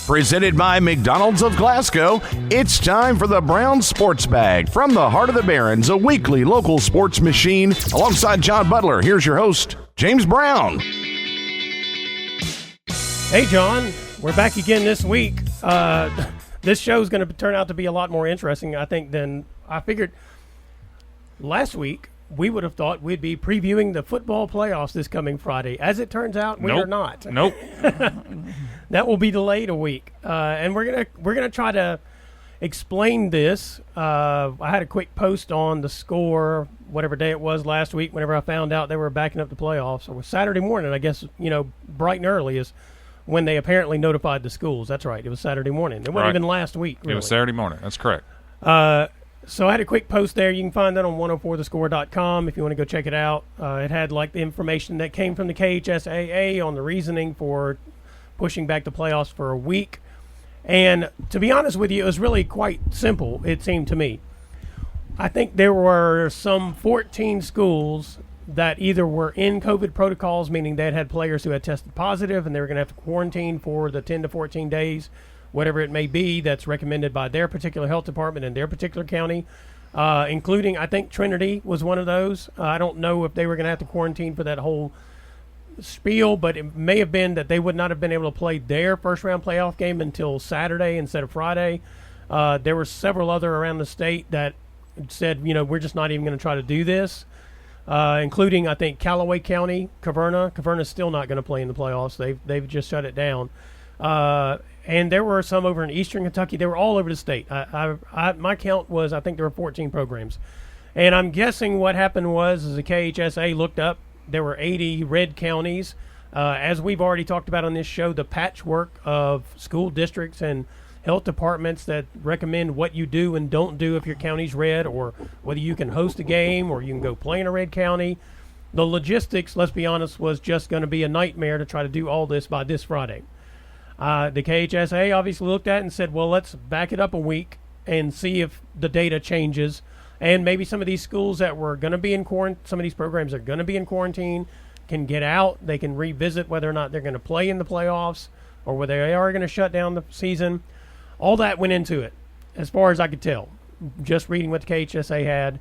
Presented by McDonald's of Glasgow, it's time for the Brown Sports Bag. From the heart of the Barrens, a weekly local sports machine. Alongside John Butler, here's your host, James Brown. Hey, John. We're back again this week. This show is going to turn out to be a lot more interesting, I think, than I figured. Last week, we would have thought we'd be previewing the football playoffs this coming Friday. As it turns out, we are not. Nope. That will be delayed a week, and we're gonna try to explain this. I had a quick post on the Score, whatever day it was last week. Whenever I found out they were backing up the playoffs, it was Saturday morning. I guess bright and early is when they apparently notified the schools. That's right. It was Saturday morning. It wasn't even last week. Really. It was Saturday morning. That's correct. So I had a quick post there. You can find that on 104thescore.com if you want to go check it out. It had the information that came from the KHSAA on the reasoning for pushing back the playoffs for a week. And to be honest with you, it was really quite simple, it seemed to me. I think there were some 14 schools that either were in COVID protocols, meaning they had players who had tested positive and they were going to have to quarantine for the 10 to 14 days, whatever it may be, that's recommended by their particular health department in their particular county, including, I think, Trinity was one of those. I don't know if they were going to have to quarantine for that whole spiel, but it may have been that they would not have been able to play their first-round playoff game until Saturday instead of Friday. There were several other around the state that said, we're just not even going to try to do this, including, I think, Callaway County, Caverna. Caverna's still not going to play in the playoffs. They've just shut it down. And there were some over in eastern Kentucky. They were all over the state. My count was, I think there were 14 programs. And I'm guessing what happened was the KHSA looked up, there were 80 red counties. As we've already talked about on this show, the patchwork of school districts and health departments that recommend what you do and don't do if your county's red, or whether you can host a game or you can go play in a red county. The logistics, let's be honest, was just going to be a nightmare to try to do all this by this Friday. The KHSA obviously looked at it and said, well, let's back it up a week and see if the data changes. And maybe some of these schools that were going to be in quarantine, some of these programs are going to be in quarantine, can get out. They can revisit whether or not they're going to play in the playoffs or whether they are going to shut down the season. All that went into it, as far as I could tell, just reading what the KHSA had.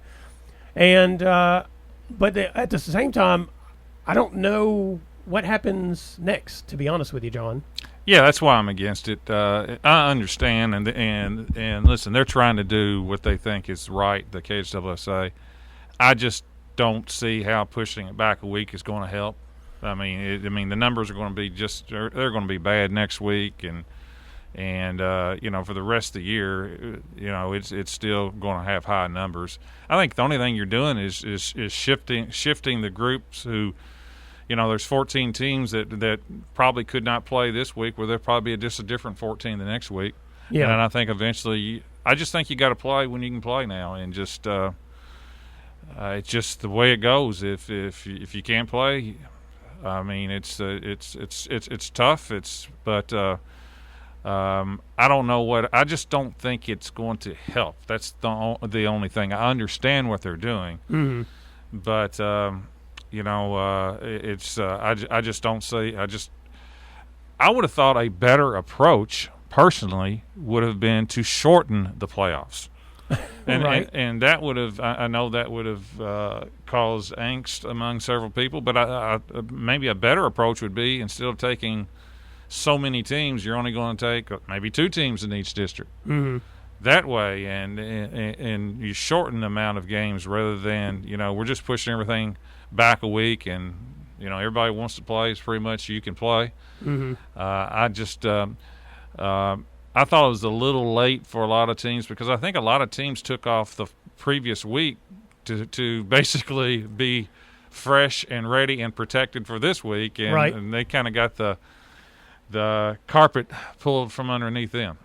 And but at the same time, I don't know what happens next, to be honest with you, John. Yeah, that's why I'm against it. I understand, and listen, they're trying to do what they think is right, the KHSA. I just don't see how pushing it back a week is going to help. I mean, the numbers are going to be they're going to be bad next week, and for the rest of the year, it's still going to have high numbers. I think the only thing you're doing is shifting the groups who. There's 14 teams that probably could not play this week, where there'll probably be just a different 14 the next week. Yeah. And I think eventually, I just think you got to play when you can play now, and just it's just the way it goes. If you can't play, I mean, it's tough. But I don't know what. I just don't think it's going to help. That's the only thing. I understand what they're doing, but. I just don't see. I would have thought a better approach, personally, would have been to shorten the playoffs, and that would have. I know that would have caused angst among several people, but maybe a better approach would be, instead of taking so many teams, you're only going to take maybe 2 teams in each district. Mm-hmm. That way, and you shorten the amount of games rather than we're just pushing everything back a week, and everybody wants to play, is pretty much you can play. Mm-hmm. I thought it was a little late for a lot of teams, because I think a lot of teams took off the previous week to basically be fresh and ready and protected for this week, and they kind of got the carpet pulled from underneath them.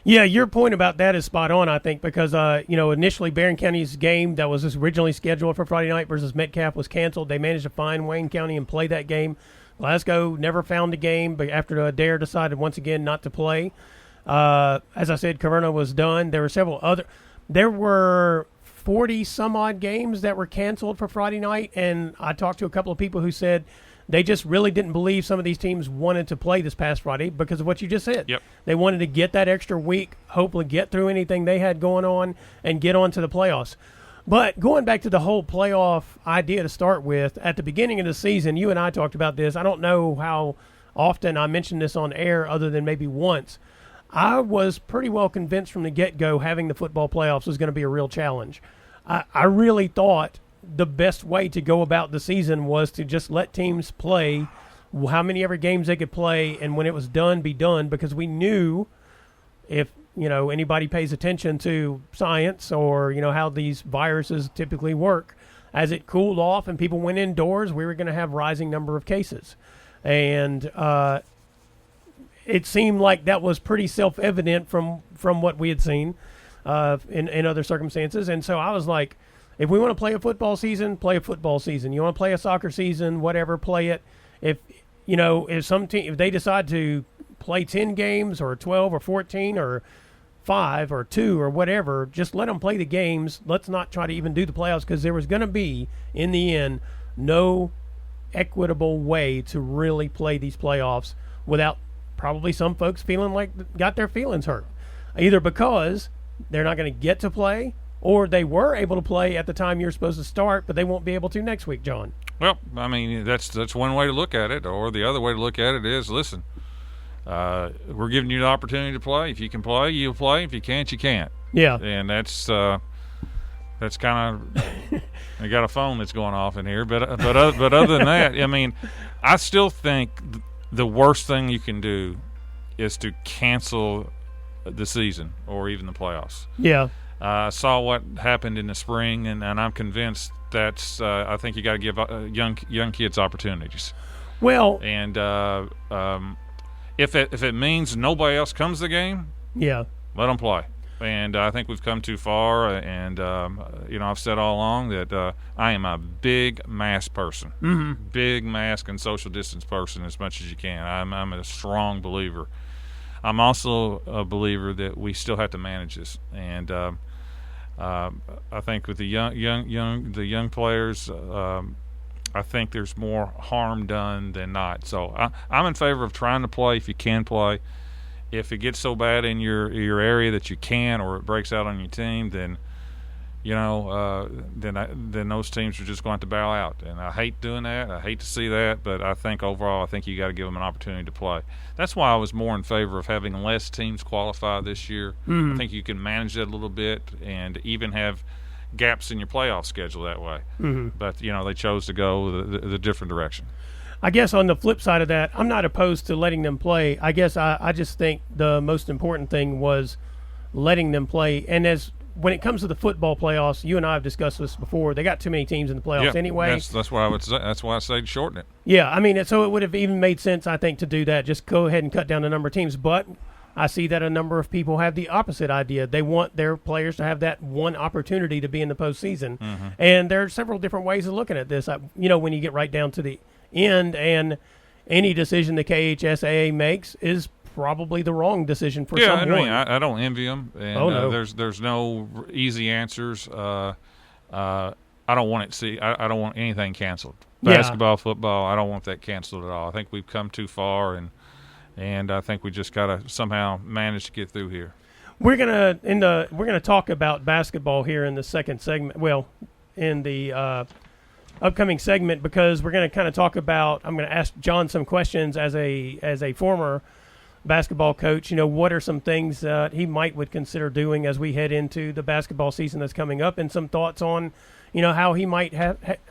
Yeah, your point about that is spot on, I think, because, initially Barron County's game that was originally scheduled for Friday night versus Metcalf was canceled. They managed to find Wayne County and play that game. Glasgow never found a game, but after Adair decided once again not to play. As I said, Caverna was done. There were 40-some-odd games that were canceled for Friday night, and I talked to a couple of people who said They just really didn't believe some of these teams wanted to play this past Friday because of what you just said. Yep. They wanted to get that extra week, hopefully get through anything they had going on, and get on to the playoffs. But going back to the whole playoff idea to start with, at the beginning of the season, you and I talked about this. I don't know how often I mentioned this on air other than maybe once. I was pretty well convinced from the get-go having the football playoffs was going to be a real challenge. I really thought the best way to go about the season was to just let teams play how many ever games they could play, and when it was done, be done, because we knew if anybody pays attention to science or how these viruses typically work, as it cooled off and people went indoors, we were going to have rising number of cases. And it seemed like that was pretty self-evident from what we had seen in other circumstances. And so I was like, if we want to play a football season, play a football season. You want to play a soccer season, whatever, play it. If some team, if they decide to play 10 games or 12 or 14 or 5 or 2 or whatever, just let them play the games. Let's not try to even do the playoffs, because there was going to be, in the end, no equitable way to really play these playoffs without probably some folks feeling like got their feelings hurt, either because they're not going to get to play, or they were able to play at the time you're supposed to start, but they won't be able to next week, John. Well, I mean, that's one way to look at it, or the other way to look at it is, listen, we're giving you the opportunity to play. If you can play, you'll play. If you can't, you can't. Yeah. And that's kind of I got a phone that's going off in here, but other than that, I mean, I still think the worst thing you can do is to cancel the season or even the playoffs. Yeah. I saw what happened in the spring, and I'm convinced that's I think you got to give young kids opportunities. Well, and if it means nobody else comes to the game, yeah, let them play. And I think we've come too far. And I've said all along that I am a big mask person, big mask and social distance person as much as you can. I'm a strong believer. I'm also a believer that we still have to manage this, and I think with the young players, I think there's more harm done than not. So I'm in favor of trying to play if you can play. If it gets so bad in your area that you can, or it breaks out on your team, then then those teams are just going to bow out. And I hate doing that. I hate to see that. But I think overall, I think you got to give them an opportunity to play. That's why I was more in favor of having less teams qualify this year. I think you can manage that a little bit and even have gaps in your playoff schedule that way. But they chose to go the different direction. I guess on the flip side of that, I'm not opposed to letting them play. I guess I just think the most important thing was letting them play. And when it comes to the football playoffs, you and I have discussed this before. They got too many teams in the playoffs anyway. That's what I would say. That's why I say shorten it. Yeah, I mean, so it would have even made sense, I think, to do that. Just go ahead and cut down the number of teams. But I see that a number of people have the opposite idea. They want their players to have that one opportunity to be in the postseason. And there are several different ways of looking at this. When you get right down to the end, and any decision the KHSAA makes is probably the wrong decision for someone. I mean, I don't envy them. And, no. There's no easy answers. I don't want I don't want anything canceled. Basketball, football, I don't want that canceled at all. I think we've come too far, and I think we just got to somehow manage to get through here. We're gonna talk about basketball here in the second segment. Well, in the upcoming segment, because we're going to kind of talk about. I'm going to ask John some questions as a former basketball coach. What are some things that he would consider doing as we head into the basketball season that's coming up, and some thoughts on how he might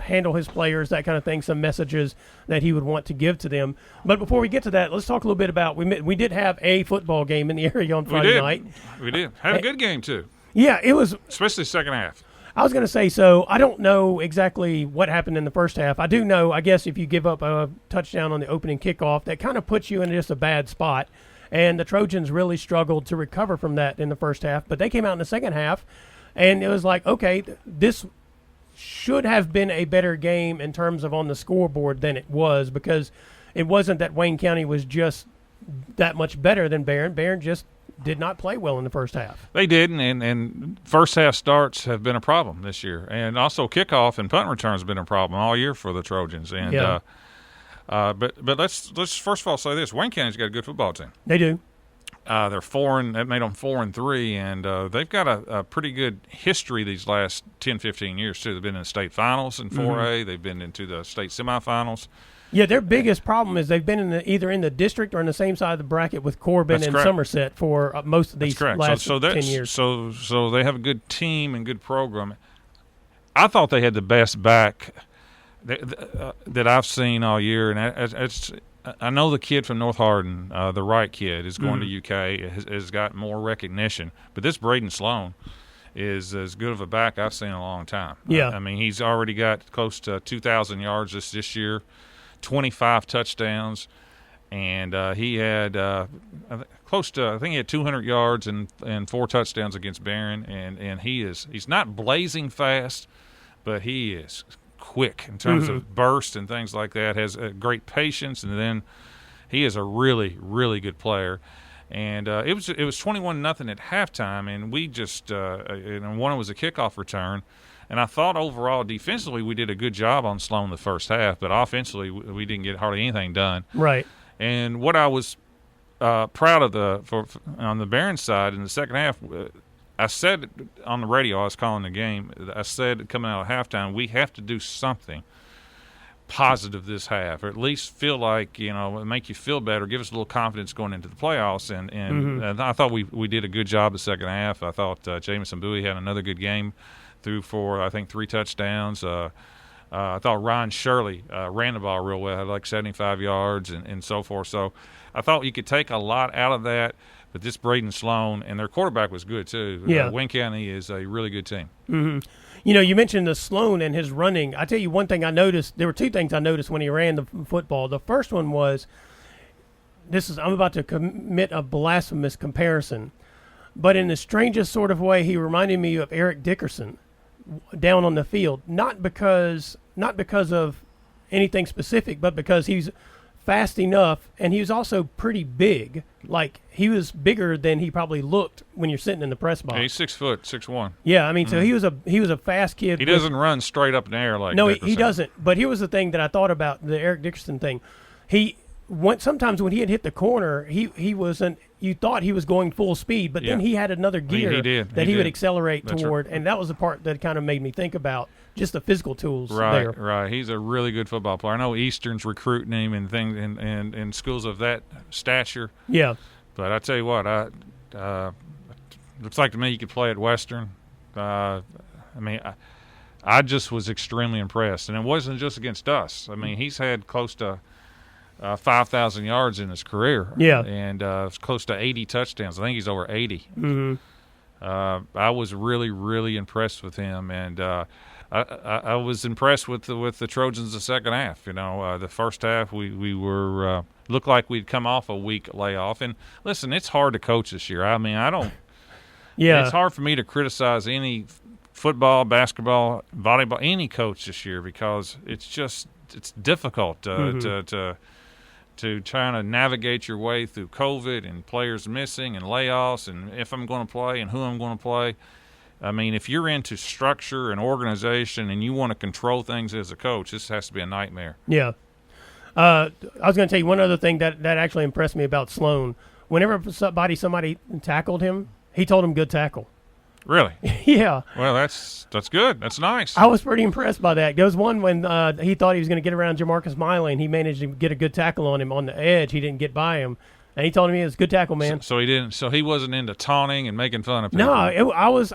handle his players, that kind of thing, some messages that he would want to give to them. But before we get to that, let's talk a little bit about we did have a football game in the area on Friday night. We did. Had a good game too. Yeah, it was, especially second half. I was going to say, so I don't know exactly what happened in the first half. I do know, I guess, if you give up a touchdown on the opening kickoff, that kind of puts you in just a bad spot. And the Trojans really struggled to recover from that in the first half. But they came out in the second half, and it was like, okay, this should have been a better game in terms of on the scoreboard than it was, because it wasn't that Wayne County was just that much better than Barron. Barron just did not play well in the first half. They didn't, and first half starts have been a problem this year. And also kickoff and punt returns have been a problem all year for the Trojans. And But let's first of all say this: Wayne County's got a good football team. They do. That made them 4-3, and they've got a pretty good history these last 10, 15 years too. They've been in the state finals in 4A. They've been into the state semifinals. Yeah, their biggest problem is they've been either in the district or in the same side of the bracket with Corbin and Somerset for most of these last 10 years. So they have a good team and good program. I thought they had the best back that I've seen all year, and I know the kid from North Hardin, the right kid, is going to UK, has got more recognition. But this Braden Sloan is as good of a back I've seen in a long time. Yeah. I mean, he's already got close to 2,000 yards this year, 25 touchdowns, and he had close to, I think he had 200 yards and 4 touchdowns against Barron. And he's not blazing fast, but he is quick in terms of burst and things like that, has great patience, and then he is a really, really good player. And it was 21-0 at halftime, and we just and one was a kickoff return. And I thought overall defensively we did a good job on Sloan the first half, but offensively we didn't get hardly anything done. Right. And what I was proud of on the Barron side in the second half, I said on the radio, I was calling the game, I said coming out of halftime, we have to do something positive this half, or at least feel like, make you feel better, give us a little confidence going into the playoffs. And I thought we did a good job the second half. I thought Jamison Bowie had another good game, threw for, I think, 3 touchdowns. I thought Ryan Shirley ran the ball real well, had like 75 yards and so forth. So I thought you could take a lot out of that. But this Braden Sloan, and their quarterback was good too. Yeah. Wayne County is a really good team. Mm-hmm. You mentioned the Sloan and his running. I tell you one thing I noticed. There were 2 things I noticed when he ran the football. The first one was, I'm about to commit a blasphemous comparison, but in the strangest sort of way, he reminded me of Eric Dickerson down on the field. Not because of anything specific, but because he's fast enough, and he was also pretty big. Like, he was bigger than he probably looked when you're sitting in the press box. Yeah, he's 6 foot, 6'1". Yeah, I mean, so he was a fast kid. He doesn't run straight up in the air like no, Dickerson. he doesn't. But here was the thing that I thought about the Eric Dickerson thing. Sometimes when he had hit the corner, he wasn't. You thought he was going full speed, but then he had another gear he would accelerate toward, and that was the part that kind of made me think about just the physical tools there. Right. He's a really good football player. I know Eastern's recruiting him and things in schools of that stature. Yeah. But I tell you what, looks like to me you could play at Western. I just was extremely impressed, and it wasn't just against us. I mean, he's had close to 5,000 yards in his career. Yeah. And close to 80 touchdowns. I think he's over 80. Mm-hmm. I was really, really impressed with him, and I was impressed with the Trojans the second half. The first half we were looked like we'd come off a week layoff. And listen, it's hard to coach this year. I mean, I don't. Yeah. It's hard for me to criticize any football, basketball, volleyball, any coach this year because it's difficult to trying to navigate your way through COVID and players missing and layoffs and if I'm going to play and who I'm going to play. I mean, if you're into structure and organization and you want to control things as a coach, this has to be a nightmare. Yeah. I was going to tell you one other thing that actually impressed me about Sloan. Whenever somebody tackled him, he told him good tackle. Really? Yeah. Well, that's good. That's nice. I was pretty impressed by that. Goes one when he thought he was going to get around Jamarcus Miley, and he managed to get a good tackle on him on the edge. He didn't get by him. And he told him it was a good tackle, man. So he didn't. So he wasn't into taunting and making fun of people. No, I was.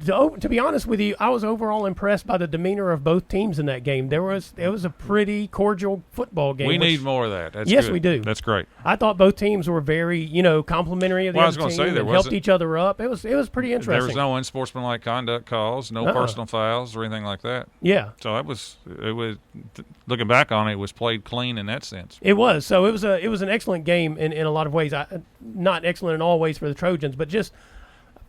To be honest with you, I was overall impressed by the demeanor of both teams in that game. It was a pretty cordial football game. We need more of that. That's yes, good. we do. That's great. I thought both teams were very, complimentary of the other team and helped each other up. It was pretty interesting. There was no unsportsmanlike conduct calls, no personal fouls or anything like that. Yeah. So it was looking back on it, it was played clean in that sense. It was. So it was an excellent game in a lot of ways. Not excellent in all ways for the Trojans, but just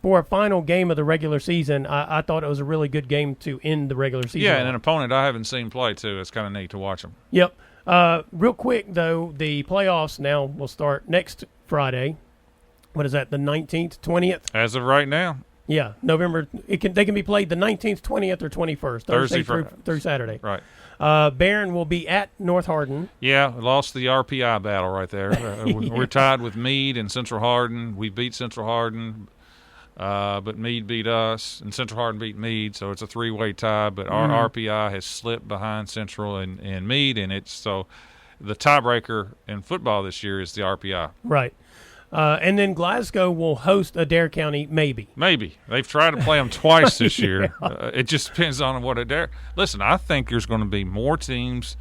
for a final game of the regular season, I thought it was a really good game to end the regular season. Yeah, and an opponent I haven't seen play, too. It's kind of neat to watch them. Yep. Real quick, though, the playoffs now will start next Friday. What is that, the 19th, 20th? As of right now. Yeah, November. They can be played the 19th, 20th, or 21st, Thursday through Saturday. Right. Barron will be at North Hardin. Yeah, lost the RPI battle right there. We're tied with Meade and Central Hardin. We beat Central Hardin, but Meade beat us, and Central Hardin beat Meade, so it's a three-way tie. But our RPI has slipped behind Central and Meade, and it's so the tiebreaker in football this year is the RPI. Right. And then Glasgow will host Adair County, maybe. Maybe. They've tried to play them twice this year. It just depends on what Adair – listen, I think there's going to be more teams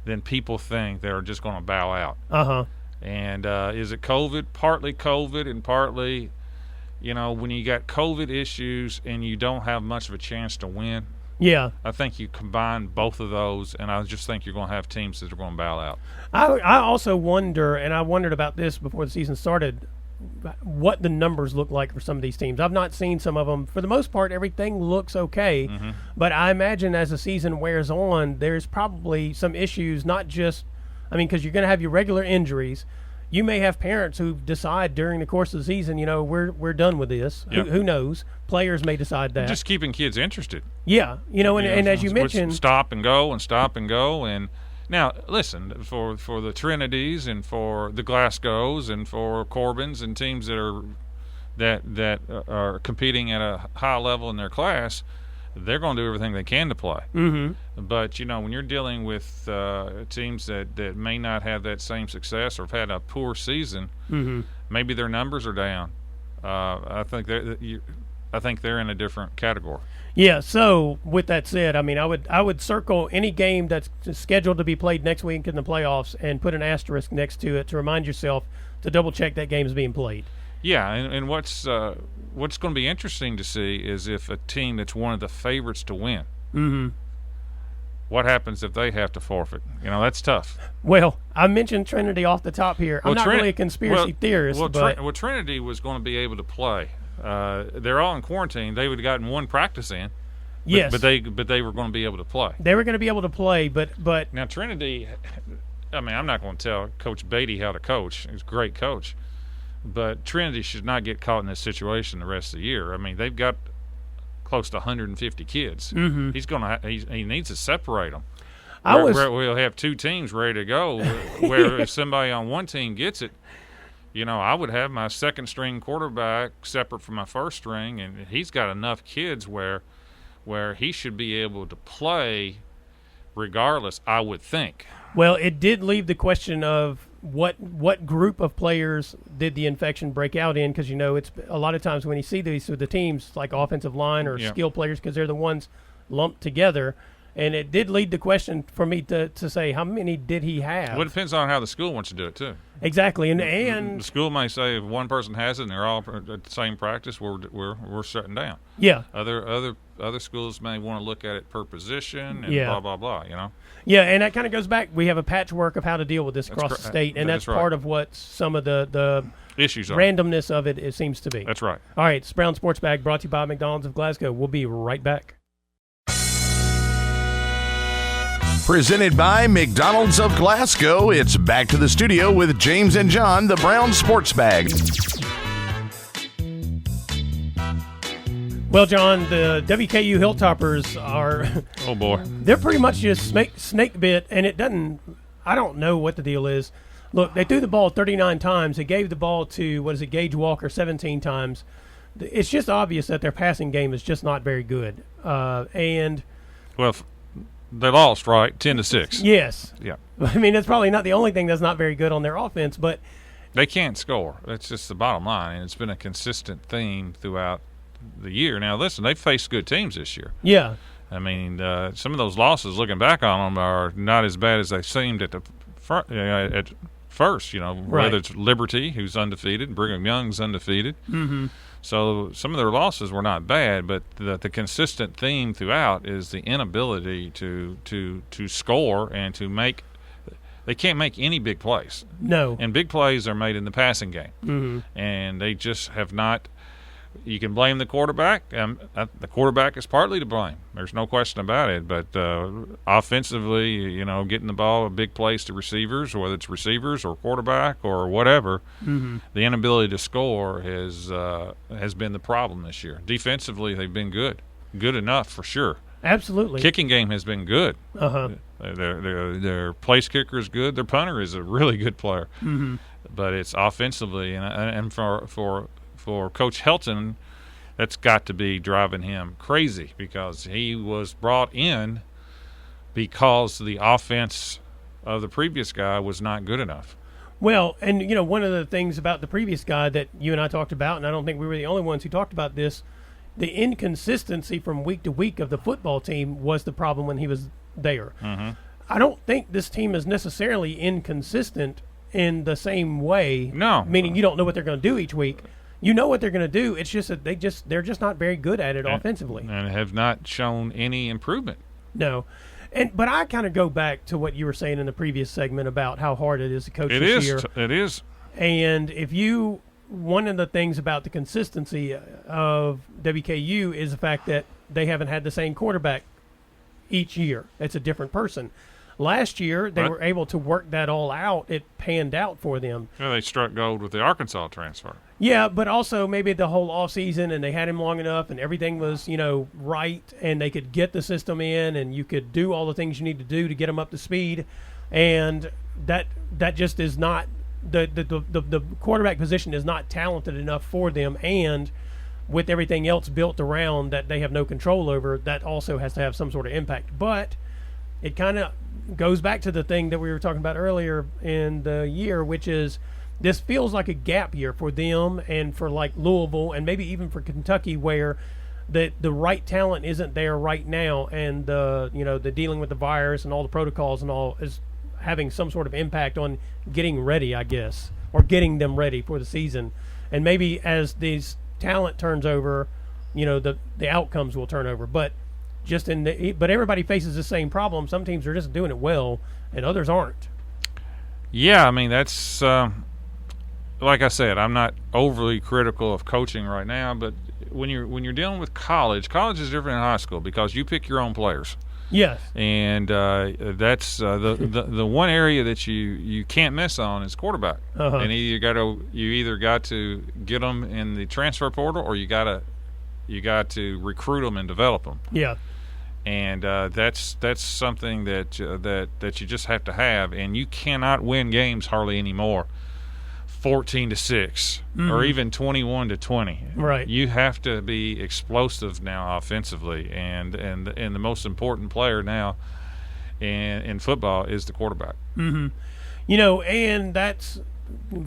than people think that are just going to bow out. Uh-huh. And is it COVID? Partly COVID and partly, when you got COVID issues and you don't have much of a chance to win – yeah, I think you combine both of those, and I just think you're going to have teams that are going to bow out. I also wonder, and I wondered about this before the season started, what the numbers look like for some of these teams. I've not seen some of them. For the most part, everything looks okay, but I imagine as the season wears on, there's probably some issues, not just – because you're going to have your regular injuries. You may have parents who decide during the course of the season, we're done with this. Yep. Who knows? Players may decide that. Just keeping kids interested. Yeah, and as you mentioned, stop and go. And now listen, for the Trinities and for the Glasgows and for Corbins and teams that are competing at a high level in their class, they're going to do everything they can to play. Mm-hmm. But when you're dealing with teams that may not have that same success or have had a poor season, maybe their numbers are down. I think they're in a different category. Yeah. So with that said, I would circle any game that's scheduled to be played next week in the playoffs and put an asterisk next to it to remind yourself to double check that game is being played. Yeah, and what's going to be interesting to see is if a team that's one of the favorites to win, what happens if they have to forfeit? That's tough. Well, I mentioned Trinity off the top here. I'm not really a conspiracy theorist. But Trinity was going to be able to play. They're all in quarantine. They would have gotten one practice in. Yes. But they were going to be able to play. They were going to be able to play, but now Trinity, I'm not going to tell Coach Beatty how to coach. He's a great coach. But Trinity should not get caught in this situation the rest of the year. They've got close to 150 kids. He needs to separate them. We'll have two teams ready to go. Where if somebody on one team gets it, I would have my second string quarterback separate from my first string, and he's got enough kids where he should be able to play regardless, I would think. Well, it did leave the question of what group of players did the infection break out in, because it's a lot of times when you see these with the teams like offensive line or skill players, because they're the ones lumped together, and it did lead the question for me to say how many did he have. Well, it depends on how the school wants to do it too. Exactly, and the school may say if one person has it and they're all at the same practice, we're shutting down. Yeah. Other schools may want to look at it per position and blah blah blah. Yeah, and that kind of goes back. We have a patchwork of how to deal with this across the state, and that's part of what some of the issues are. Randomness of it seems to be. That's right. All right, it's Brown Sports Bag brought to you by McDonald's of Glasgow. We'll be right back. Presented by McDonald's of Glasgow, it's back to the studio with James and John, the Brown Sports Bag. Well, John, the WKU Hilltoppers are – oh, boy. They're pretty much just snake bit, and it doesn't – I don't know what the deal is. Look, they threw the ball 39 times. They gave the ball to, Gage Walker 17 times. It's just obvious that their passing game is just not very good. Well, they lost, right? 10-6. Yes. Yeah. That's probably not the only thing that's not very good on their offense, but – they can't score. That's just the bottom line, and it's been a consistent theme throughout the year. Now, listen, they've faced good teams this year. Yeah. Some of those losses, looking back on them, are not as bad as they seemed at first. Right. Whether it's Liberty, who's undefeated, Brigham Young's undefeated. Mm-hmm. So some of their losses were not bad, but the consistent theme throughout is the inability to score and to make. They can't make any big plays. No. And big plays are made in the passing game. Mm-hmm. And they just have not You can blame the quarterback. The quarterback is partly to blame. There's no question about it. But offensively, getting the ball a big place to receivers, whether it's receivers or quarterback or whatever, the inability to score has been the problem this year. Defensively, they've been good enough for sure. Absolutely. Kicking game has been good. Their place kicker is good. Their punter is a really good player. But it's offensively, and for Coach Helton, that's got to be driving him crazy, because he was brought in because the offense of the previous guy was not good enough. Well, and one of the things about the previous guy that you and I talked about, and I don't think we were the only ones who talked about this, the inconsistency from week to week of the football team was the problem when he was there. I don't think this team is necessarily inconsistent in the same way. No. Meaning you don't know what they're going to do each week. You know what they're going to do. It's just that they're just not very good at it offensively. And have not shown any improvement. No. But I kind of go back to what you were saying in the previous segment about how hard it is to coach this year. It is. And one of the things about the consistency of WKU is the fact that they haven't had the same quarterback each year. It's a different person. Last year, they were able to work that all out. It panned out for them. Yeah, they struck gold with the Arkansas transfer. Yeah, but also maybe the whole offseason, and they had him long enough, and everything was, right, and they could get the system in, and you could do all the things you need to do to get them up to speed. And that just is not the quarterback position is not talented enough for them, and with everything else built around that they have no control over, that also has to have some sort of impact. But it kind of goes back to the thing that we were talking about earlier in the year, which is this feels like a gap year for them and for like Louisville and maybe even for Kentucky, where the right talent isn't there right now, and the dealing with the virus and all the protocols and all is having some sort of impact on getting ready, I guess, or getting them ready for the season. And maybe as these talent turns over, the outcomes will turn over. But but everybody faces the same problem. Some teams are just doing it well, and others aren't. Yeah, I mean, that's like I said, I'm not overly critical of coaching right now, but when you're dealing with college is different than high school, because you pick your own players. Yes. And that's the one area that you can't miss on is quarterback. And you either got to get them in the transfer portal, or you got to recruit them and develop them. Yeah. And that's something that you just have to have, and you cannot win games hardly anymore 14-6 or even 21-20. Right. You have to be explosive now offensively, and the most important player now in football is the quarterback. And that's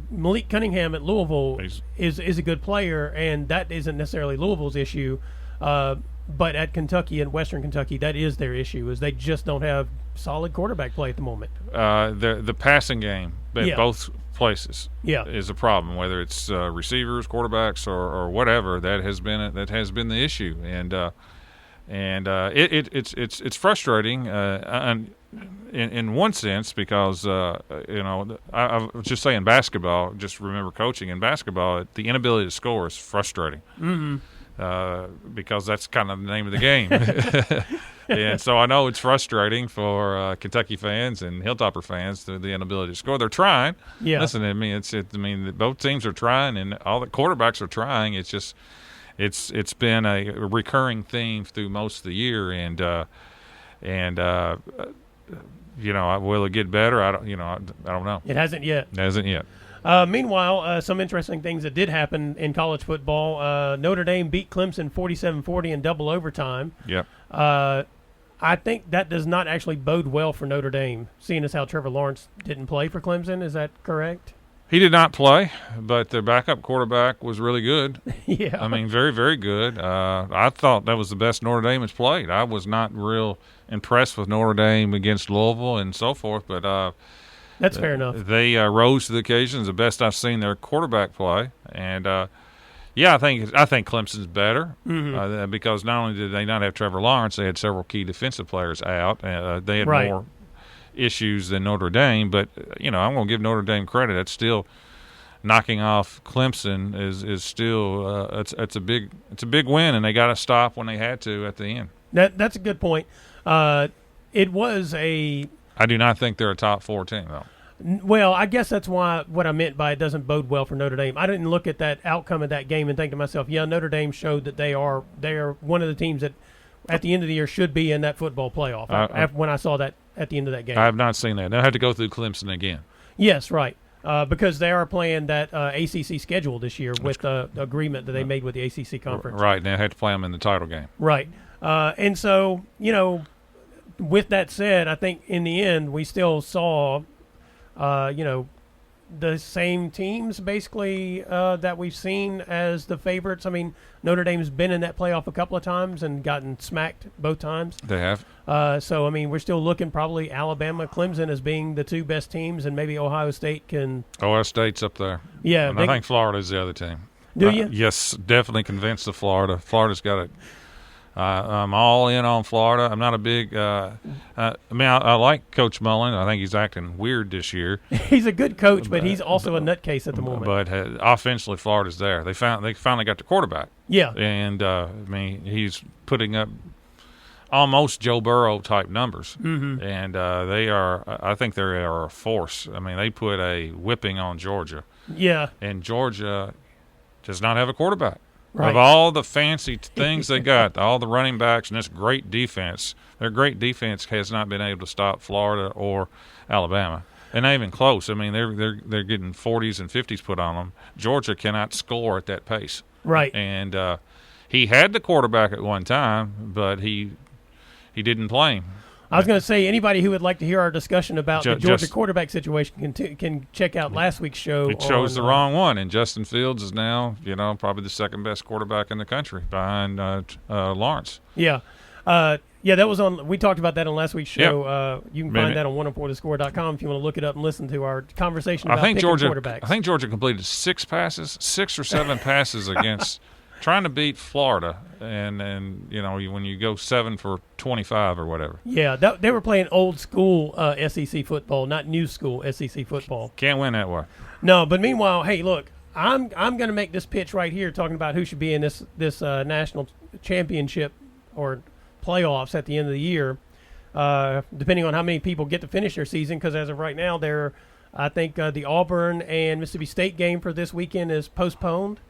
Malik Cunningham at Louisville is a good player, and that isn't necessarily Louisville's issue. But at Kentucky and Western Kentucky, that is their issue, is they just don't have solid quarterback play at the moment. The passing game at both places is a problem, whether it's receivers, quarterbacks, or whatever. That has been the issue, and it's frustrating in one sense, because I was just saying basketball. Just remember coaching in basketball, the inability to score is frustrating. Because that's kind of the name of the game. And so I know it's frustrating for Kentucky fans and Hilltopper fans, the inability to score. They're trying. Yeah. Listen, both teams are trying, and all the quarterbacks are trying. It's just it's been a recurring theme through most of the year, and will it get better? I don't know. It hasn't yet. Meanwhile, some interesting things that did happen in college football. Notre Dame beat Clemson 47-40 in double overtime. Yep. I think that does not actually bode well for Notre Dame, seeing as how Trevor Lawrence didn't play for Clemson. Is that correct? He did not play, but their backup quarterback was really good. Yeah. I mean, very, very good. I thought that was the best Notre Dame has played. I was not real impressed with Notre Dame against Louisville and so forth, but that's fair enough. They rose to the occasion. It's the best I've seen their quarterback play, and I think Clemson's better because not only did they not have Trevor Lawrence, they had several key defensive players out. They had more issues than Notre Dame, but I'm going to give Notre Dame credit. That's still knocking off Clemson is still it's a big win, and they got to stop when they had to at the end. That's a good point. It was a. I do not think they're a top 4 team though. Well, I guess that's why what I meant by it doesn't bode well for Notre Dame. I didn't look at that outcome of that game and think to myself, yeah, Notre Dame showed that they are one of the teams that at the end of the year should be in that football playoff. When I saw that at the end of that game, I have not seen that. They'll have to go through Clemson again. Yes, right. Because they are playing that ACC schedule this year with the agreement that they made with the ACC conference. Right, and they had to play them in the title game. Right. And so, with that said, I think in the end we still saw, the same teams basically that we've seen as the favorites. I mean, Notre Dame's been in that playoff a couple of times and gotten smacked both times. They have. So, I mean, we're still looking probably Alabama, Clemson as being the 2 best teams, and maybe Ohio State can. Ohio State's up there. Yeah. And I think Florida's the other team. Do you? Yes, definitely convinced of Florida. Florida's got it. I'm all in on Florida. I'm not a big I like Coach Mullen. I think he's acting weird this year. He's a good coach, but he's also a nutcase at the moment. But offensively, Florida's there. They finally got the quarterback. Yeah. And, he's putting up almost Joe Burrow-type numbers. Mm-hmm. And I think they are a force. I mean, they put a whipping on Georgia. Yeah. And Georgia does not have a quarterback. Right. Of all the fancy things they got, all the running backs and this great defense, their great defense has not been able to stop Florida or Alabama. And not even close. I mean, they're getting 40s and 50s put on them. Georgia cannot score at that pace. Right. And he had the quarterback at one time, but he didn't play him. I was going to say, anybody who would like to hear our discussion about the Georgia quarterback situation can check out last week's show. It chose the wrong one, and Justin Fields is now, probably the second best quarterback in the country behind Lawrence. Yeah. That was on. We talked about that on last week's show. Yep. You can find that on 104thescore.com if you want to look it up and listen to our conversation about picking quarterbacks. I think Georgia completed 6 or 7 passes against trying to beat Florida, and when you go 7 for 25 or whatever. Yeah, they were playing old school SEC football, not new school SEC football. Can't win that way. No, but meanwhile, hey, look, I'm going to make this pitch right here, talking about who should be in this national championship or playoffs at the end of the year, depending on how many people get to finish their season. Because as of right now, I think the Auburn and Mississippi State game for this weekend is postponed.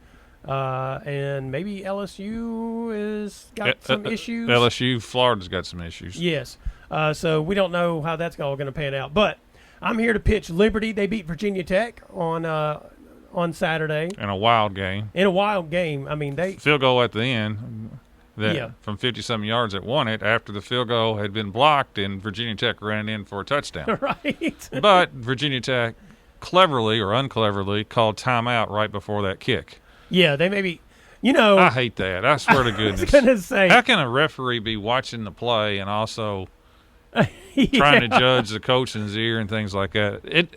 And maybe LSU has got some issues. Florida's got some issues. Yes. So we don't know how that's all going to pan out. But I'm here to pitch Liberty. They beat Virginia Tech on Saturday. In a wild game. I mean, field goal at the end. From 50-some yards that won it after the field goal had been blocked and Virginia Tech ran in for a touchdown. Right. But Virginia Tech cleverly or uncleverly called timeout right before that kick. Yeah, they maybe, I hate that. I swear to goodness. I was going to say. How can a referee be watching the play and also trying to judge the coach in his ear and things like that? It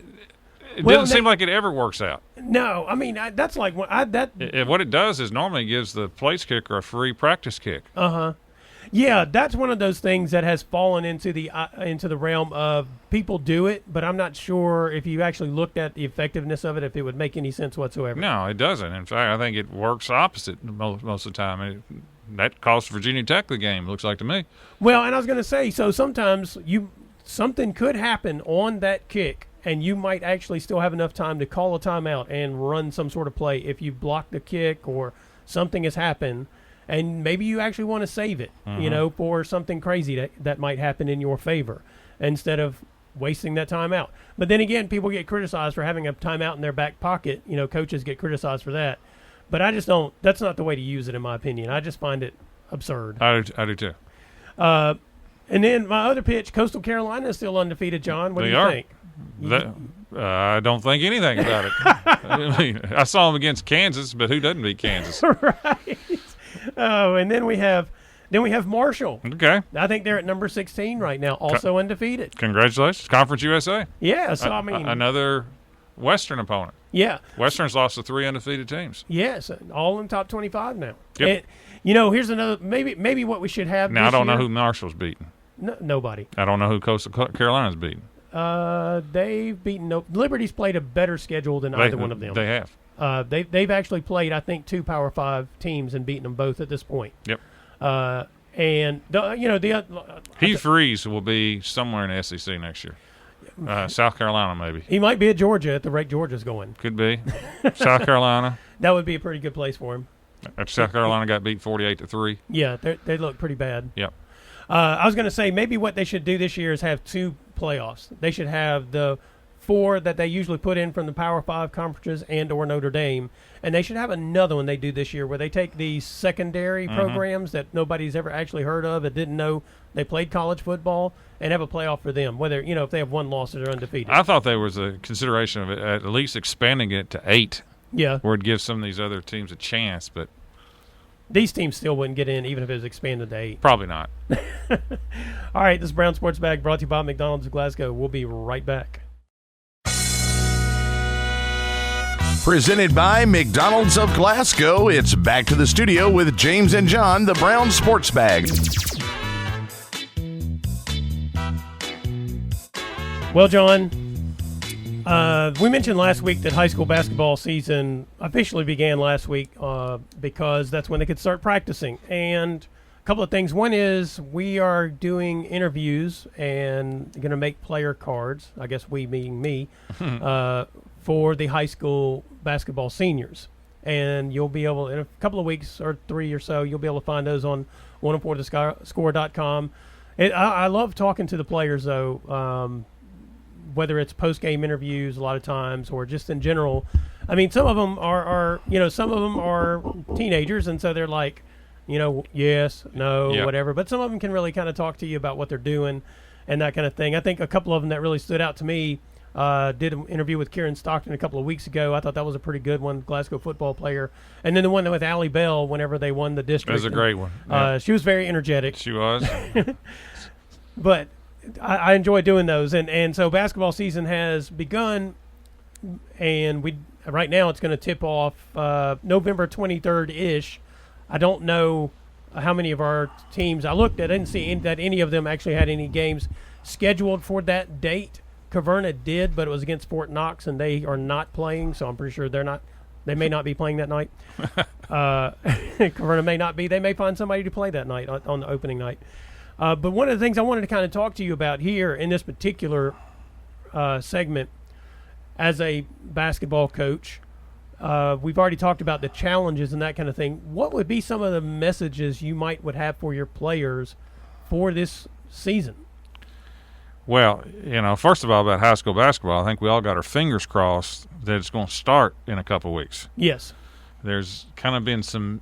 doesn't seem like it ever works out. No, I mean, that's like what it does is normally gives the place kicker a free practice kick. Uh-huh. Yeah, that's one of those things that has fallen into the realm of people do it, but I'm not sure if you actually looked at the effectiveness of it, if it would make any sense whatsoever. No, it doesn't. In fact, I think it works opposite most of the time. That cost Virginia Tech the game, looks like to me. Well, and I was going to say, so sometimes something could happen on that kick, and you might actually still have enough time to call a timeout and run some sort of play if you block the kick or something has happened. And maybe you actually want to save it, for something crazy that might happen in your favor instead of wasting that timeout. But then again, people get criticized for having a timeout in their back pocket. Coaches get criticized for that. But I just don't – that's not the way to use it, in my opinion. I just find it absurd. I do too. And then my other pitch, Coastal Carolina is still undefeated, John. What do you think? I don't think anything about it. I saw them against Kansas, but who doesn't beat Kansas? Right. Oh, and then we have Marshall. Okay. I think they're at number 16 right now, also undefeated. Congratulations. Conference USA. Yeah, so I mean. Another Western opponent. Yeah. Western's lost to 3 undefeated teams. Yes, all in top 25 now. Yep. And, here's another, maybe what we should have now, I don't know who Marshall's beating. No, nobody. I don't know who Coastal Carolina's beating. They've beaten Liberty's played a better schedule than either one of them. They have. They've actually played, I think, 2 Power 5 teams and beaten them both at this point. Yep. And Hugh Freeze will be somewhere in the SEC next year. South Carolina, maybe. He might be at Georgia at the rate Georgia's going. Could be. South Carolina. That would be a pretty good place for him. South Carolina got beat 48-3. Yeah, they look pretty bad. Yep. I was going to say maybe what they should do this year is have 2 playoffs. They should have the 4 that they usually put in from the Power 5 conferences and or Notre Dame, and they should have another one they do this year where they take these secondary programs that nobody's ever actually heard of and didn't know they played college football and have a playoff for them, whether, if they have 1 loss or they're undefeated. I thought there was a consideration of it, at least expanding it to 8. Yeah. Where it gives some of these other teams a chance, but these teams still wouldn't get in even if it was expanded to 8. Probably not. All right, this is Brown Sports Bag brought to you by McDonald's of Glasgow. We'll be right back. Presented by McDonald's of Glasgow, it's back to the studio with James and John, the Brown Sports Bag. Well, John, we mentioned last week that high school basketball season officially began last week because that's when they could start practicing. And a couple of things. One is we are doing interviews and going to make player cards, I guess we meaning me, for the high school basketball seniors. And you'll be able, in a couple of weeks or 3 or so, you'll be able to find those on 104thescore.com. I love talking to the players, though, whether it's post-game interviews a lot of times or just in general. I mean, some of them are teenagers, and so they're like, yes, no, whatever. But some of them can really kind of talk to you about what they're doing and that kind of thing. I think a couple of them that really stood out to me did an interview with Kieran Stockton a couple of weeks ago. I thought that was a pretty good one, Glasgow football player. And then the one with Allie Bell whenever they won the district. That was a great one. Yeah. She was very energetic. She was. But I enjoy doing those. And so basketball season has begun, and right now it's going to tip off November 23rd-ish. I don't know how many of our teams. I looked. I didn't see that any of them actually had any games scheduled for that date. Caverna did, but it was against Fort Knox, and they are not playing, so I'm pretty sure they may not be playing that night. Caverna may not be. They may find somebody to play that night on the opening night. But one of the things I wanted to kind of talk to you about here in this particular segment, as a basketball coach, we've already talked about the challenges and that kind of thing. What would be some of the messages you would have for your players for this season? Well, first of all, about high school basketball, I think we all got our fingers crossed that it's going to start in a couple of weeks. Yes. There's kind of been some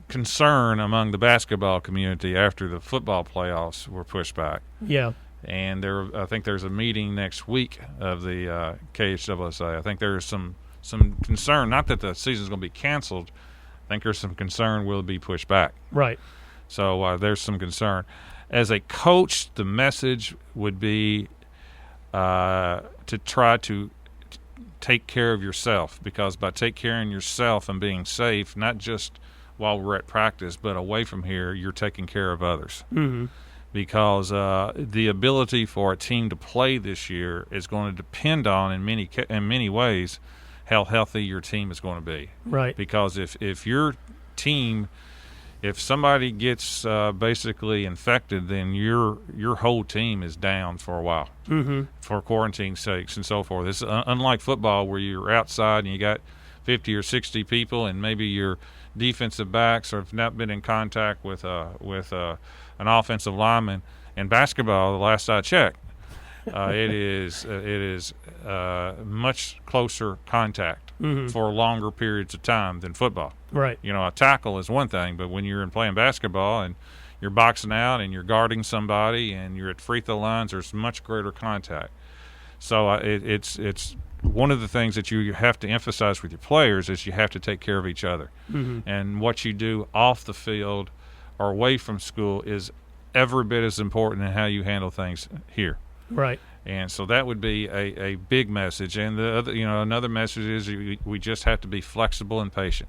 concern among the basketball community after the football playoffs were pushed back. Yeah. And I think there's a meeting next week of the KHSAA. I think there's some concern, not that the season's going to be canceled. I think there's some concern will be pushed back. Right. So there's some concern. As a coach, the message would be to try to take care of yourself, because by take care of yourself and being safe, not just while we're at practice, but away from here, you're taking care of others. Mm-hmm. Because the ability for a team to play this year is going to depend on, in many ways, how healthy your team is going to be. Right. Because if your team, if somebody gets basically infected, then your whole team is down for a while, for quarantine sakes and so forth. It's unlike football, where you're outside and you got 50 or 60 people, and maybe your defensive backs have not been in contact with an offensive lineman. In basketball, the last I checked, it is much closer contact for longer periods of time than football. Right. A tackle is one thing, but when you're playing basketball and you're boxing out and you're guarding somebody and you're at free throw lines, there's much greater contact. So it's one of the things that you have to emphasize with your players is you have to take care of each other. And what you do off the field or away from school is every bit as important in how you handle things here. Right. And so that would be a big message. And the other, another message is we just have to be flexible and patient.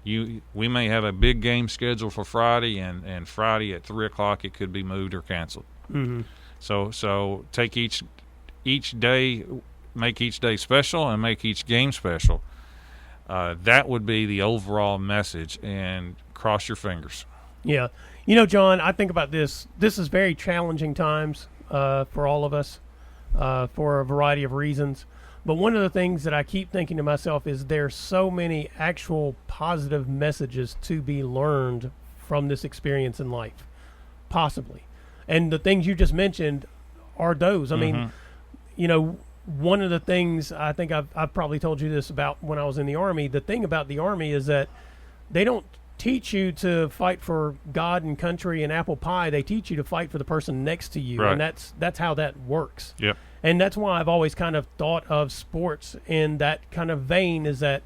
We may have a big game scheduled for Friday, and Friday at 3:00 it could be moved or canceled. So take each each day special and make each game special. That would be the overall message, and cross your fingers. Yeah. John, I think about this. This is very challenging times for all of us for a variety of reasons. But one of the things that I keep thinking to myself is there's so many actual positive messages to be learned from this experience in life, possibly. And the things you just mentioned are those. I mean, one of the things I think I've probably told you this about when I was in the Army. The thing about the Army is that they don't teach you to fight for God and country and apple pie. They teach you to fight for the person next to you, right. And that's how that works. Yep. And that's why I've always kind of thought of sports in that kind of vein, is that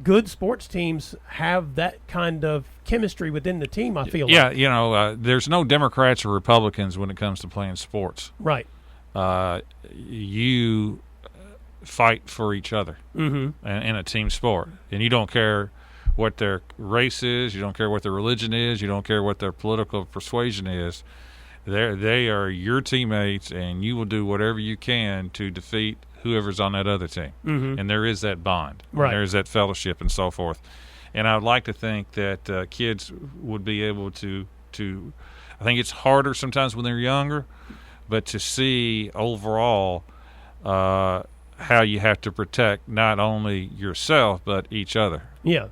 good sports teams have that kind of chemistry within the team, I feel like. Yeah, there's no Democrats or Republicans when it comes to playing sports. Right. You fight for each other in a team sport. And you don't care what their race is, you don't care what their religion is, you don't care what their political persuasion is. They are your teammates, and you will do whatever you can to defeat whoever's on that other team. And there is that bond. Right. There is that fellowship and so forth. And I would like to think that kids would be able to I think it's harder sometimes when they're younger, but to see overall how you have to protect not only yourself but each other. Yeah.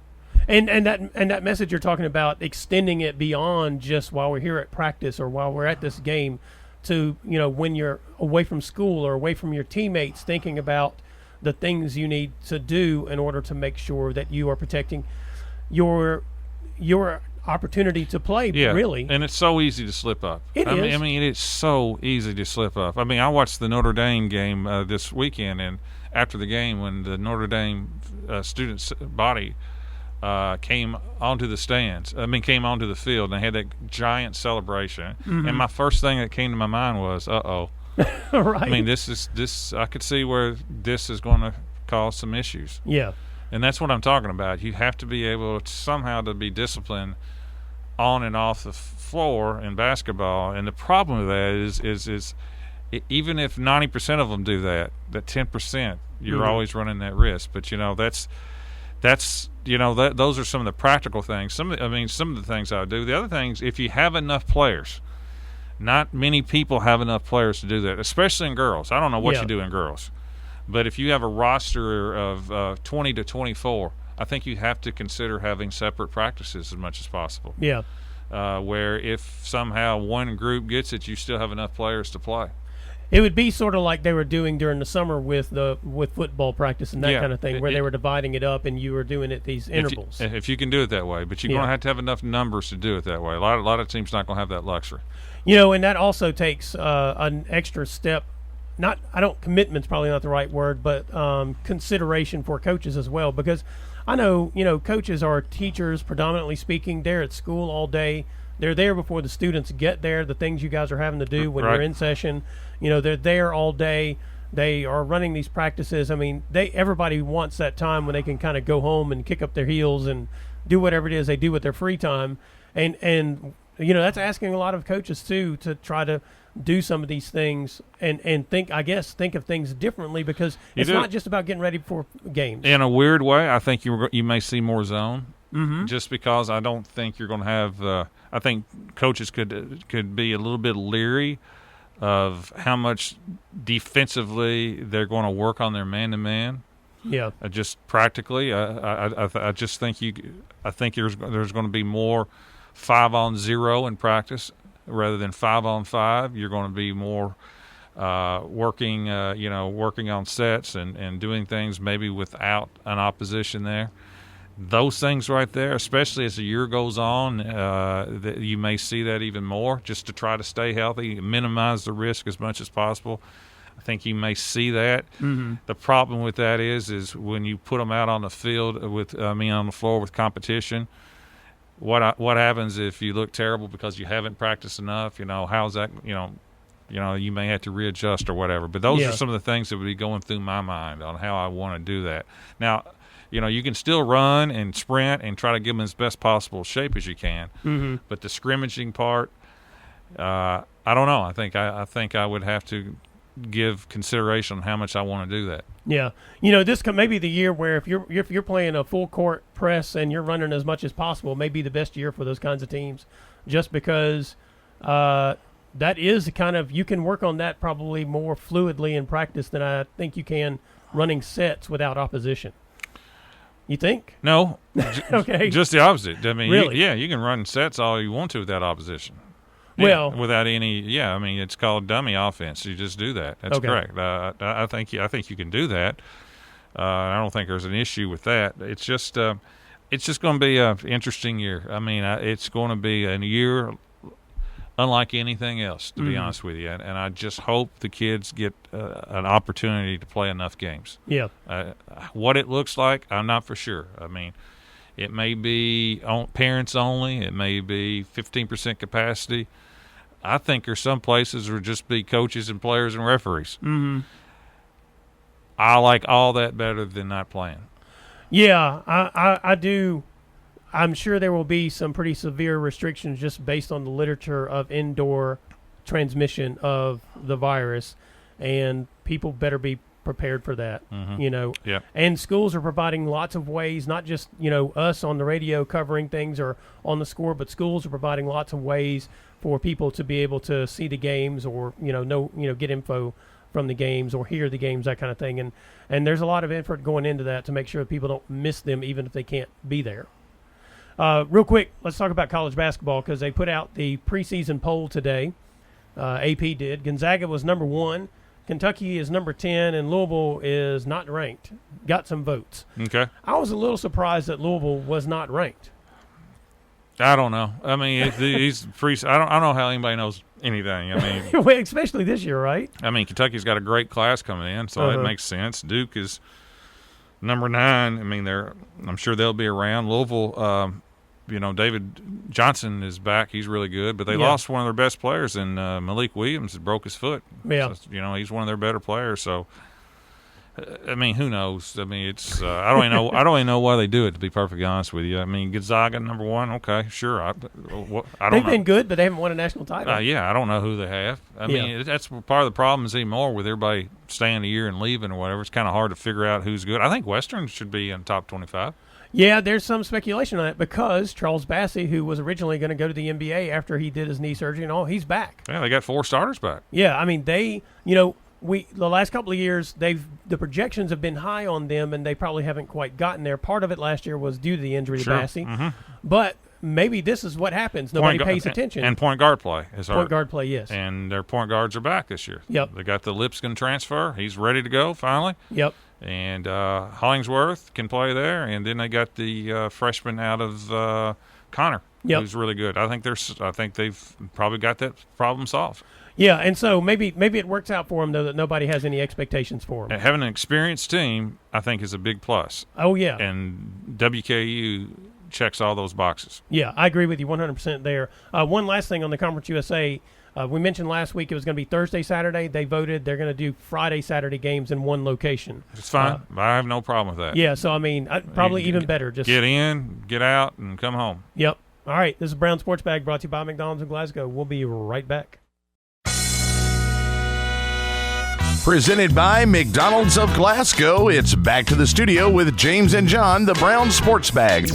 And that message you're talking about, extending it beyond just while we're here at practice or while we're at this game, to when you're away from school or away from your teammates, thinking about the things you need to do in order to make sure that you are protecting your opportunity to play. Yeah, really. And it's so easy to slip up. It is. I mean, it's so easy to slip up. I mean, I watched the Notre Dame game this weekend, and after the game, when the Notre Dame students' body came onto the field, and they had that giant celebration. And my first thing that came to my mind was, uh-oh. Right. I mean, this. I could see where this is going to cause some issues. Yeah. And that's what I'm talking about. You have to be able to somehow to be disciplined on and off the floor in basketball. And the problem with that is even if 90% of them do that 10%, you're always running that risk. But that's those are some of the practical things. Some of the things I would do. The other things, if you have enough players, not many people have enough players to do that, especially in girls. I don't know what you do in girls, but if you have a roster of 20 to 24, I think you have to consider having separate practices as much as possible. Yeah. Where if somehow one group gets it, you still have enough players to play. It would be sort of like they were doing during the summer with football practice and that kind of thing, where they were dividing it up and you were doing it these intervals. If you can do it that way, but you're going to have enough numbers to do it that way. A lot of teams not going to have that luxury. And that also takes an extra step. Commitment's probably not the right word, but consideration for coaches as well, because I know coaches are teachers, predominantly speaking. They're at school all day. They're there before the students get there. The things you guys are having to do when you're in session, they're there all day. They are running these practices. I mean, everybody wants that time when they can kind of go home and kick up their heels and do whatever it is they do with their free time. And that's asking a lot of coaches too, to try to do some of these things and think of things differently, because it's not just about getting ready for games. In a weird way, I think you may see more zone. Just because I don't think you're going to have I think coaches could be a little bit leery of how much defensively they're going to work on their man-to-man. Yeah. Just practically, I just think there's going to be more 5-on-0 in practice rather than 5-on-5. You're going to be more working on sets and doing things maybe without an opposition there. Those things right there, especially as the year goes on, you may see that even more, just to try to stay healthy, minimize the risk as much as possible. I think you may see that. The problem with that is when you put them out on the field on the floor with competition, what happens if you look terrible because you haven't practiced enough? How's that? You may have to readjust or whatever. But those are some of the things that would be going through my mind on how I want to do that. Now, you can still run and sprint and try to give them as best possible shape as you can. But the scrimmaging part, I don't know. I think I would have to give consideration on how much I want to do that. Yeah, this may be the year where if you're playing a full court press and you're running as much as possible, may be the best year for those kinds of teams, just because that is kind of, you can work on that probably more fluidly in practice than I think you can running sets without opposition. You think? No. Okay. Just the opposite. I mean, really? You can run sets all you want to without opposition. Well, without any, I mean, it's called dummy offense. You just do that. That's correct. I think you can do that. I don't think there's an issue with that. It's just going to be an interesting year. I mean, it's going to be a year unlike anything else, to be honest with you. And I just hope the kids get an opportunity to play enough games. Yeah. What it looks like, I'm not for sure. I mean, it may be parents only. It may be 15% capacity. I think there's some places where just be coaches and players and referees. Mm-hmm. I like all that better than not playing. Yeah, I do. I'm sure there will be some pretty severe restrictions just based on the literature of indoor transmission of the virus, and people better be prepared for that. Yeah. And schools are providing lots of ways, not just us on the radio covering things or on the score, but schools are providing lots of ways for people to be able to see the games or get info from the games or hear the games, that kind of thing. And there's a lot of effort going into that to make sure that people don't miss them even if they can't be there. Real quick, let's talk about college basketball because they put out the preseason poll today. AP did. Gonzaga was number 1. Kentucky is number 10, and Louisville is not ranked. Got some votes. Okay. I was a little surprised that Louisville was not ranked. I don't know. I mean, he's free. I don't know how anybody knows anything. I mean, well, especially this year, right? I mean, Kentucky's got a great class coming in, so that makes sense. Duke is number 9. I mean, I'm sure they'll be around. Louisville, David Johnson is back. He's really good, but they lost one of their best players in Malik Williams. Broke his foot. Yeah. So, he's one of their better players. So, I mean, who knows? I mean, it's I don't even know why they do it. To be perfectly honest with you, I mean, Gonzaga number 1. Okay, sure. I don't. They've been good, but they haven't won a national title. I don't know who they have. I mean, that's part of the problem is anymore with everybody staying a year and leaving or whatever. It's kind of hard to figure out who's good. I think Western should be in top 25. Yeah, there's some speculation on that because Charles Bassey, who was originally going to go to the NBA after he did his knee surgery and all, he's back. Yeah, they got 4 starters back. Yeah, I mean, the last couple of years, the projections have been high on them, and they probably haven't quite gotten there. Part of it last year was due to the injury to Bassey. Mm-hmm. But maybe this is what happens. Nobody pays attention. And point guard play is Point guard play, yes. And their point guards are back this year. Yep. They got the Lipscomb transfer. He's ready to go finally. Yep. And Hollingsworth can play there. And then they got the freshman out of Connor, who's really good. I think they've probably got that problem solved. Yeah, and so maybe it works out for them, though, that nobody has any expectations for them. And having an experienced team, I think, is a big plus. Oh, yeah. And WKU checks all those boxes. Yeah, I agree with you 100% there. One last thing on the Conference USA. We mentioned last week it was going to be Thursday, Saturday. They voted they're going to do Friday, Saturday games in one location. It's fine. I have no problem with that. Yeah, so, I mean, probably even better. Just get in, get out, and come home. Yep. All right, this is Brown Sports Bag brought to you by McDonald's in Glasgow. We'll be right back. Presented by McDonald's of Glasgow, it's back to the studio with James and John, the Brown Sports Bag.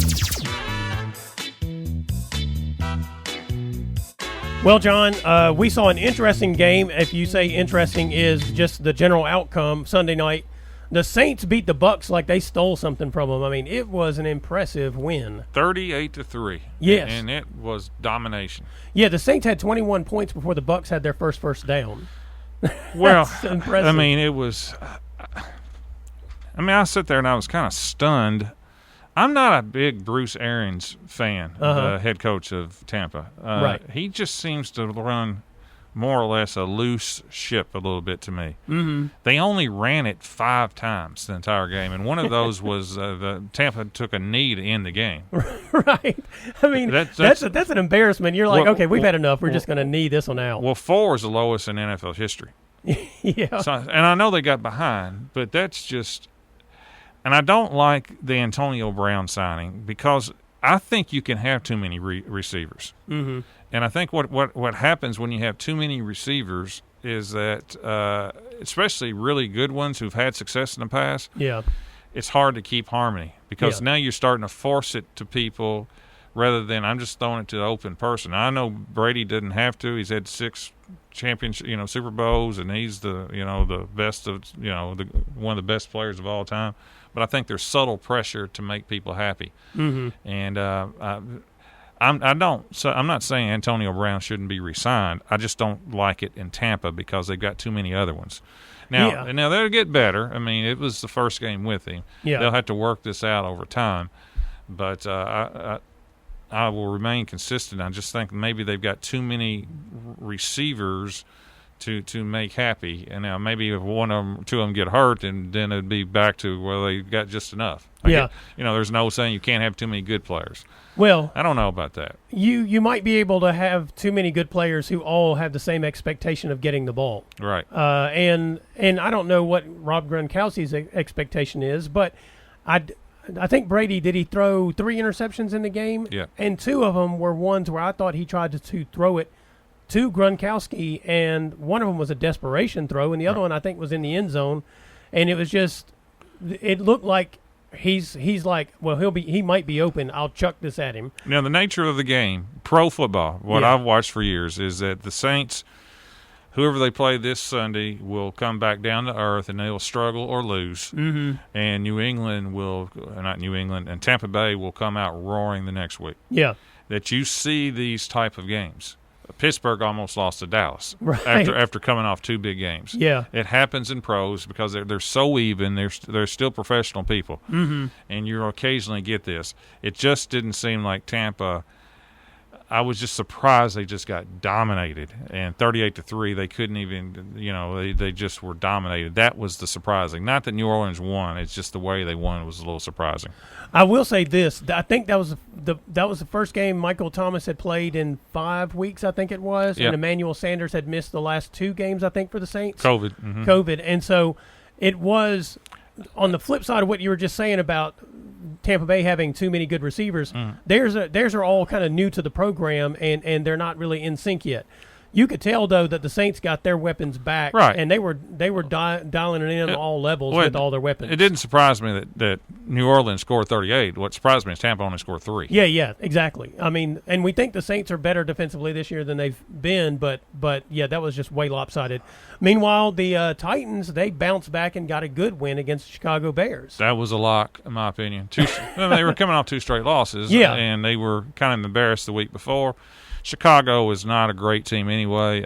Well, John, we saw an interesting game. If you say interesting is just the general outcome Sunday night. The Saints beat the Bucks like they stole something from them. I mean, it was an impressive win. 38-3. Yes. And it was domination. Yeah, the Saints had 21 points before the Bucks had their first down. Well, impressive. I mean, it was I sit there and I was kind of stunned. I'm not a big Bruce Arians fan, the head coach of Tampa. Right. He just seems to run more or less a loose ship a little bit to me. Mm-hmm. They only ran it 5 times the entire game, and one of those was the Tampa took a knee to end the game. Right. I mean, that's an embarrassment. You're like, okay, we've had enough. We're just going to knee this one out. Well, 4 is the lowest in NFL history. Yeah. So, and I know they got behind, but that's just – and I don't like the Antonio Brown signing because I think you can have too many receivers. Mm-hmm. And I think what happens when you have too many receivers is that especially really good ones who've had success in the past, it's hard to keep harmony because now you're starting to force it to people rather than I'm just throwing it to the open person. I know Brady didn't have to. He's had 6 championship, Super Bowls, and he's the best of, one of the best players of all time. But I think there's subtle pressure to make people happy. Mm-hmm. And I'm not saying Antonio Brown shouldn't be re-signed. I just don't like it in Tampa because they've got too many other ones. Now they'll get better. I mean, it was the first game with him. Yeah. They'll have to work this out over time. But I will remain consistent. I just think maybe they've got too many receivers to make happy. And now maybe if two of them get hurt, and then it'd be back to where they got just enough. There's no saying you can't have too many good players. Well, I don't know about that. You might be able to have too many good players who all have the same expectation of getting the ball. Right. And I don't know what Rob Gronkowski's expectation is, but I think Brady, did he throw 3 interceptions in the game? Yeah. And 2 of them were ones where I thought he tried to throw it to Gronkowski, and one of them was a desperation throw, and the other one I think was in the end zone. And it was just, it looked like he's like, well, he might be open. I'll chuck this at him. Now, the nature of the game, pro football, what I've watched for years, is that the Saints, whoever they play this Sunday, will come back down to earth and they'll struggle or lose. Mm-hmm. And and Tampa Bay will come out roaring the next week. Yeah. That you see these type of games. Pittsburgh almost lost to Dallas after coming off 2 big games. Yeah. It happens in pros because they're so even. They're still professional people. Mm-hmm. And you occasionally get this. It just didn't seem like Tampa. I was just surprised they just got dominated. And 38-3, they couldn't even, they just were dominated. That was the surprising. Not that New Orleans won. It's just the way they won was a little surprising. I will say this. I think that was the first game Michael Thomas had played in 5 weeks, I think it was. Yep. And Emmanuel Sanders had missed the last 2 games, I think, for the Saints. COVID. And so it was, on the flip side of what you were just saying about Tampa Bay having too many good receivers, theirs are all kind of new to the program, and they're not really in sync yet. You could tell, though, that the Saints got their weapons back, right, and they were dialing it in on all levels with all their weapons. It didn't surprise me that New Orleans scored 38. What surprised me is Tampa only scored 3. Yeah, exactly. I mean, and we think the Saints are better defensively this year than they've been, but yeah, that was just way lopsided. Meanwhile, the Titans, they bounced back and got a good win against the Chicago Bears. That was a lock, in my opinion. They were coming off 2 straight losses, and they were kind of embarrassed the week before. Chicago is not a great team anyway.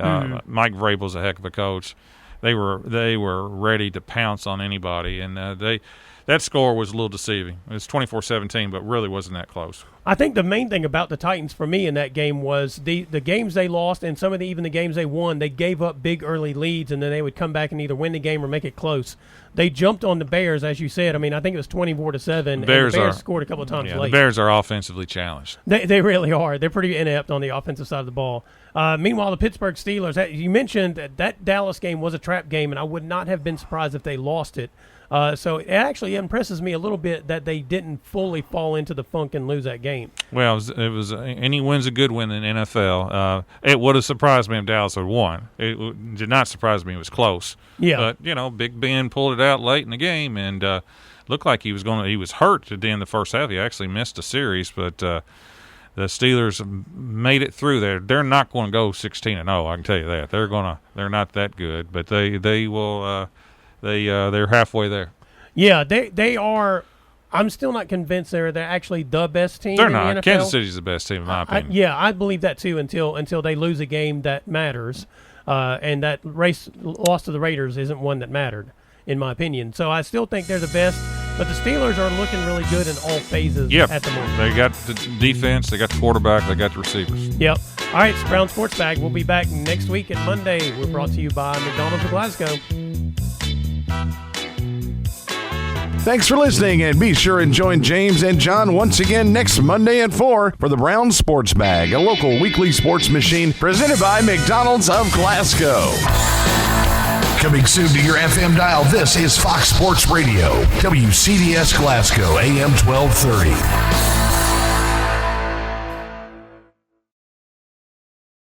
Mike Vrabel's a heck of a coach. They were ready to pounce on anybody, and that score was a little deceiving. It was 24-17, but really wasn't that close. I think the main thing about the Titans for me in that game was the games they lost, and some of even the games they won, they gave up big early leads, and then they would come back and either win the game or make it close. They jumped on the Bears, as you said. I mean, I think it was 24-7, and the Bears scored a couple of times late. The Bears are offensively challenged. They really are. They're pretty inept on the offensive side of the ball. Meanwhile, the Pittsburgh Steelers, you mentioned that Dallas game was a trap game, and I would not have been surprised if they lost it. So it actually impresses me a little bit that they didn't fully fall into the funk and lose that game. Well, it was any win's a good win in the NFL. It would have surprised me if Dallas had won. It did not surprise me. It was close. Yeah. But, Big Ben pulled it out late in the game and looked like he was hurt at the end of the first half. He actually missed a series, but the Steelers made it through there. They're not going to go 16-0. I can tell you that. They're not that good, but they will. They're halfway there. Yeah, they are. I'm still not convinced they're actually the best team. They're in not. The NFL. Kansas City's the best team in my opinion. I believe that too until they lose a game that matters, and that loss to the Raiders isn't one that mattered, in my opinion. So I still think they're the best, but the Steelers are looking really good in all phases at the moment. They got the defense, they got the quarterback, they got the receivers. Yep. All right, it's Brown Sports Bag. We'll be back next week and Monday. We're brought to you by McDonald's of Glasgow. Thanks for listening, and be sure and join James and John once again next Monday at 4 for the Brown Sports Bag, a local weekly sports machine presented by McDonald's of Glasgow. Coming soon to your FM dial, this is Fox Sports Radio, WCDS Glasgow, AM 1230.